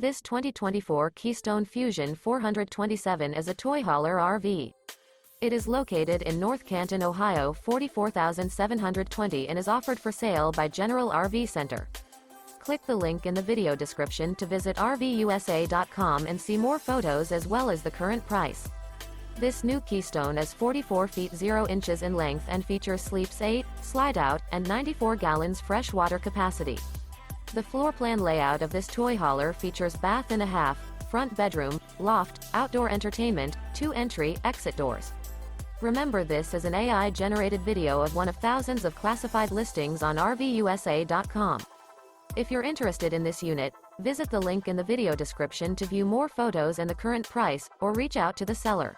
This 2024 Keystone Fuzion 427 is a toy hauler RV. It is located in North Canton, Ohio 44720 and is offered for sale by General RV Center. Click the link in the video description to visit RVUSA.com and see more photos as well as the current price. This new Keystone is 44 feet 0 inches in length and features sleeps 8, Slideout, and 94 gallons fresh water capacity. The floor plan layout of this toy hauler features bath and a half, front bedroom, loft, outdoor entertainment, 2 entry/exit doors. Remember, this is an AI-generated video of one of thousands of classified listings on RVUSA.com. If you're interested in this unit, visit the link in the video description to view more photos and the current price, or reach out to the seller.